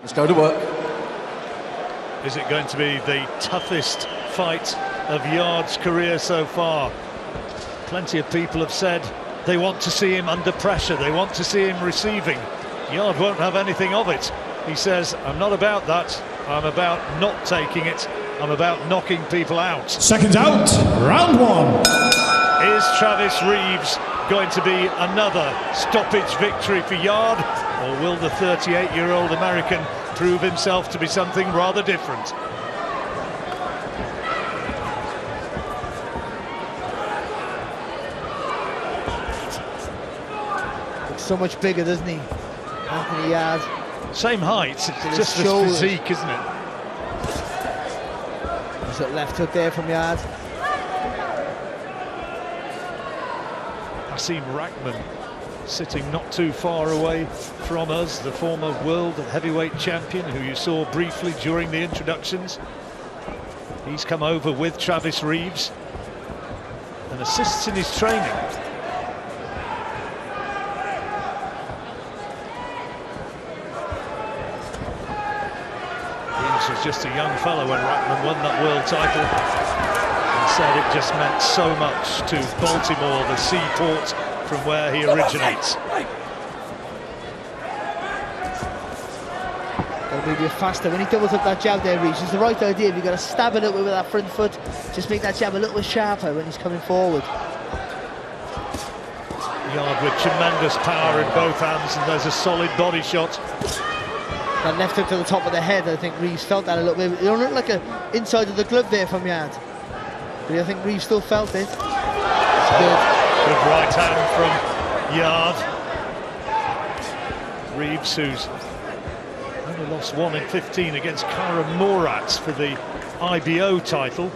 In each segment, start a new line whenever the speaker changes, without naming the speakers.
Let's go to work.
Is it going to be the toughest fight of Yarde's career so far? Plenty of people have said they want to see him under pressure, they want to see him receiving. Yarde won't have anything of it. He says, I'm not about that, I'm about not taking it, I'm about knocking people out.
Seconds out, round one.
Is Travis Reeves going to be another stoppage victory for Yarde, or will the 38-year-old American prove himself to be something rather different?
Looks so much bigger, doesn't he, Anthony Yarde?
Same height, it's just the physique, isn't it?
There's that left hook there from Yarde.
Hasim Rahman sitting not too far away from us, the former world heavyweight champion who you saw briefly during the introductions. He's come over with Travis Reeves and assists in his training. Reeves was just a young fellow when Rahman won that world title, and said it just meant so much to Baltimore, the seaport from where he originates.
Maybe a bit faster. When he doubles up that jab there, Reeves, it's the right idea. You've got to stab a little bit with that front foot, just make that jab a little bit sharper when he's coming forward.
Yarde with tremendous power in both hands, and there's a solid body shot.
That left hook to the top of the head, I think Reeves felt that a little bit. It don't look like an inside of the glove there from Yarde, but I think Reeves still felt it. It's good.
Good right hand from Yarde. Reeves, who's only lost 1 in 15 against Kyra Morat for the IBO title.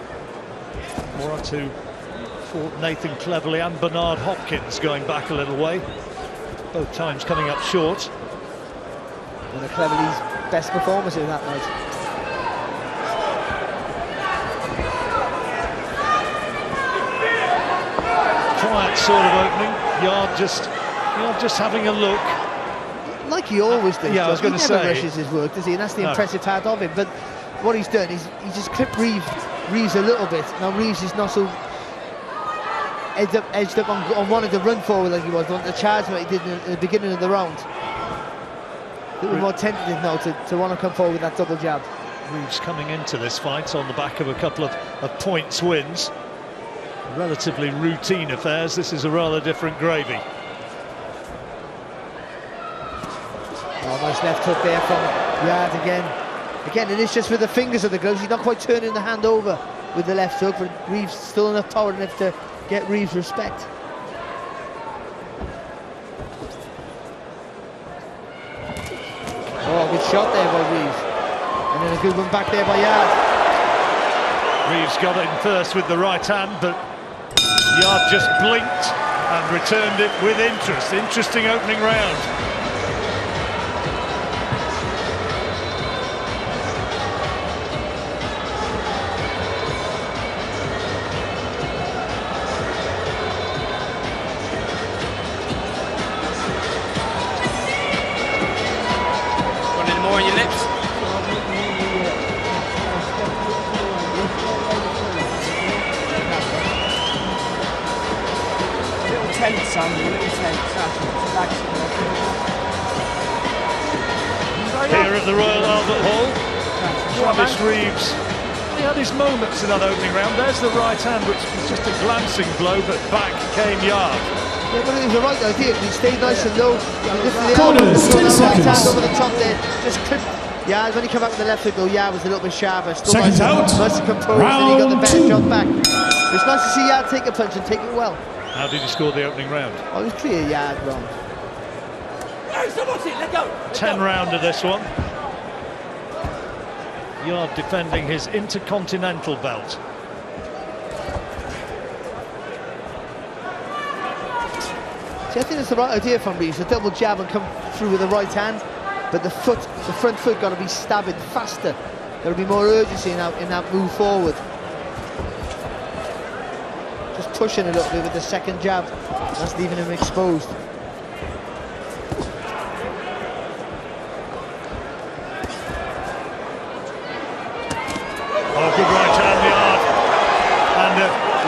Morat who fought Nathan Cleverly and Bernard Hopkins going back a little way, both times coming up short.
One of Cleverly's best performances that night.
Quiet sort of opening. Yarde just having a look.
Like he always does.
Yeah, I was going to say.
He never rushes his work, does he? And that's the impressive part of him. But what he's done is he just clipped Reeves a little bit. Now Reeves is not so edged up on wanting to run forward like he was, on the charge like he did in the beginning of the round. A little more tentative now to want to come forward with that double jab.
Reeves coming into this fight on the back of a couple of points wins. Relatively routine affairs. This is a rather different gravy.
Oh, nice left hook there from Yarde again. Again, it is just with the fingers of the gloves. He's not quite turning the hand over with the left hook, but Reeves still enough power enough to get Reeves respect. Oh, good shot there by Reeves. And then a good one back there by Yarde.
Reeves got in first with the right hand, but Yarde just blinked and returned it with interest. Interesting opening round.
More on your lips. Little tense, son. Little tense.
Here at the Royal Albert Hall, Travis Reeves, he had his moments in that opening round. There's the right hand, which was just a glancing blow, but back came Yarde.
Yeah, but it was the right idea. He stayed nice and low.
Corners, 10 seconds.
Right hand over the top there. Just clipped. Yarde, when he came back with the left hook, though, Yarde was a little bit sharper. Still
Seconds out.
Nice and composed, and he got the better shot back. It's nice to see Yarde take a punch and take it well.
How did he score the opening round?
Oh, it was clear Yarde wrong.
10 rounder this one. Yarde defending his Intercontinental belt.
See, I think it's the right idea from Reeves, a double jab and come through with the right hand, but the front foot got to be stabbing faster. Got to be more urgency in that move forward. Just pushing a little bit with the second jab. That's leaving him exposed.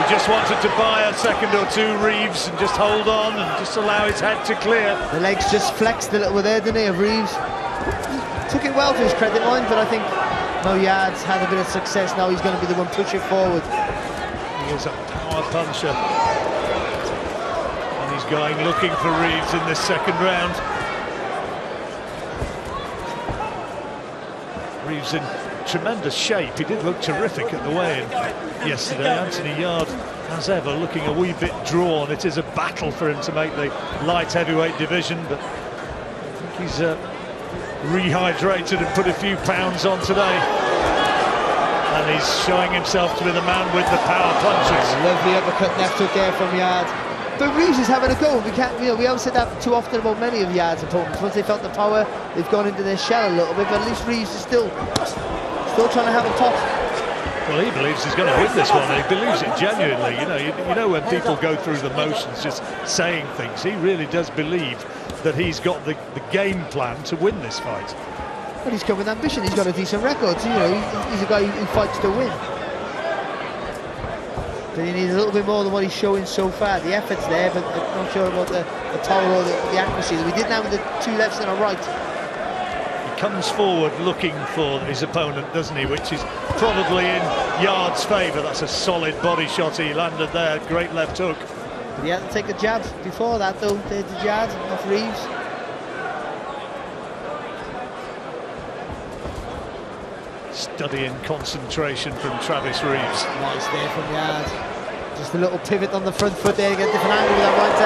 just wanted to buy a second or two, Reeves, and just hold on and just allow his head to clear.
The legs just flexed a little bit there, didn't he, of Reeves? He took it well to his credit, mind, but I think now Yarde's had a bit of success. Now he's going to be the one pushing forward.
He is a power puncher. And he's going looking for Reeves in this second round. Reeves in tremendous shape. He did look terrific at the weigh-in yesterday. Anthony Yarde, as ever, looking a wee bit drawn. It is a battle for him to make the light heavyweight division, but I think he's rehydrated and put a few pounds on today. And he's showing himself to be the man with the power punches.
Lovely uppercut left hook there from Yarde. But Reeves is having a go. We can't, we haven't said that too often about many of Yarde's opponents. Once they felt the power, they've gone into their shell a little bit. But at least Reeves is still trying to have a pop.
Well, he believes he's going to win this one. He believes it genuinely. You know when people go through the motions, just saying things. He really does believe that he's got the game plan to win this fight.
Well, he's come with ambition. He's got a decent record. You know, he's a guy who fights to win. But he needs a little bit more than what he's showing so far. The effort's there, but I'm not sure about the power or the accuracy. We didn't have the two lefts and a right.
He comes forward looking for his opponent, doesn't he? Which is probably in Yarde's favour. That's a solid body shot he landed there. Great left hook.
But he had to take a jab before that, though. The jab off Reeves.
Studying concentration from Travis Reeves.
Nice there from Yarde. Just a little pivot on the front foot there to get a different angle with that right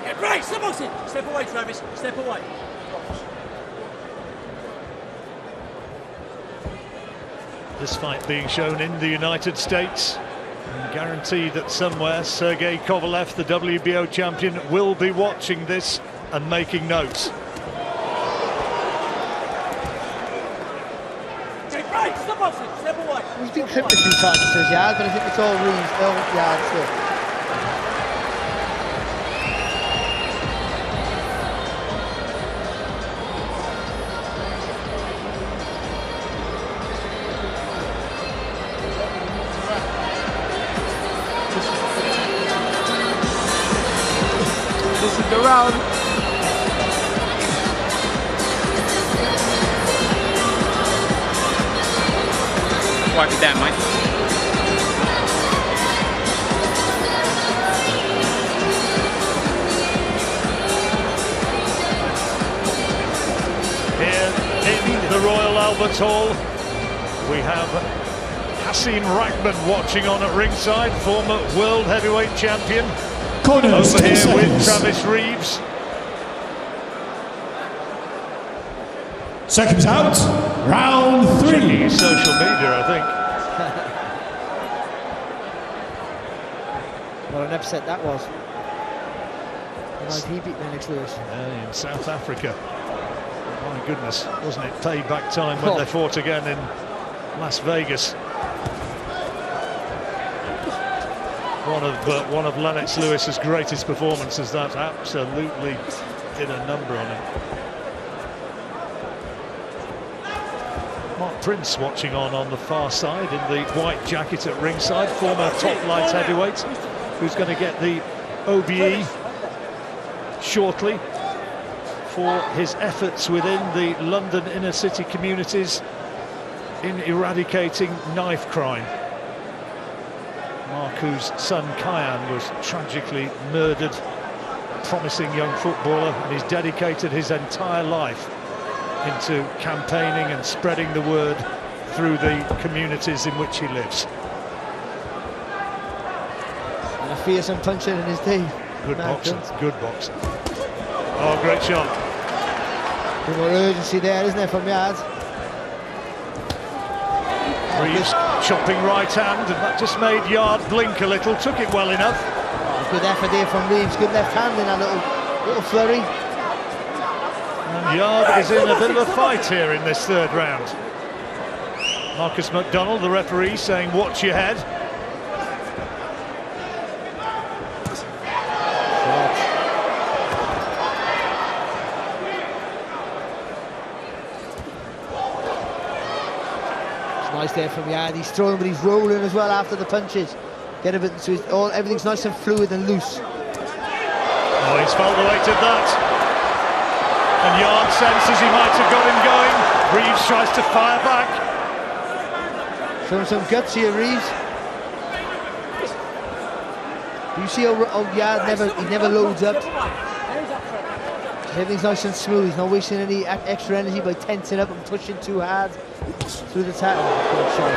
hand.
Get right, step boxing. Step away, Travis. Step away.
This fight being shown in the United States. And guaranteed that somewhere Sergey Kovalev, the WBO champion, will be watching this and making notes.
He's been clipped a few times, says Yarde, but I think it's all Reeves, Yarde still.
This is the round. Wipe it down, mate.
Here in the Royal Albert Hall, we have Hasim Rahman watching on at ringside, former world heavyweight champion.
Corners,
Over
10
here
seconds.
with Travis Reeves.
Seconds out. Round 3.
Checking his social media, I think.
What an upset that was. He beat Lennox Lewis.
In South Africa. My goodness, wasn't it payback time when they fought again in Las Vegas? One of Lennox Lewis's greatest performances. That absolutely did a number on him. Mark Prince watching on the far side in the white jacket at ringside, former top light heavyweight, who's going to get the OBE shortly for his efforts within the London inner city communities in eradicating knife crime. Mark, whose son Cojanu was tragically murdered, a promising young footballer, and he's dedicated his entire life into campaigning and spreading the word through the communities in which he lives.
And a fearsome puncher in his day.
Good boxing, good boxing. Oh, great shot.
A bit more urgency there, isn't there, from Yarde?
Reeves chopping right hand, and that just made Yarde blink a little, took it well enough.
Oh, good effort there from Reeves, good left hand in that little flurry.
And Yarde is in a bit of a fight here in this third round. Marcus McDonald, the referee, saying watch your head.
Nice there from Yarde. He's throwing, but he's rolling as well after the punches. Get a bit, so everything's nice and fluid and loose.
Oh, he's felt the weight of that. And Yarde senses he might have got him going. Reeves tries to fire back.
Showing some guts here, Reeves. You see how Yarde never loads up. Everything's nice and smooth. He's not wasting any extra energy by tensing up and pushing too hard through the tackle. Good shot.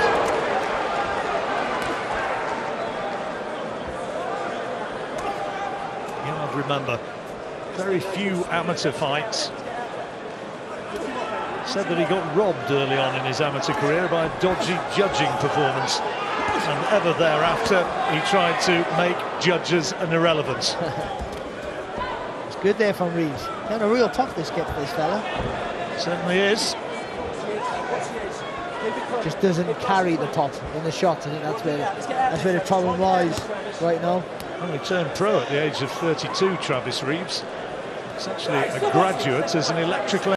Yarde, remember, very few amateur fights. Said that he got robbed early on in his amateur career by a dodgy judging performance, and ever thereafter he tried to make judges an irrelevance.
It's good there from Reeves. Got a real toughness kit for this fella.
Certainly is.
Just doesn't carry the top in the shot. I think that's where the problem lies right now.
Only turned pro at the age of 32, Travis Reeves. He's actually a graduate as an electrical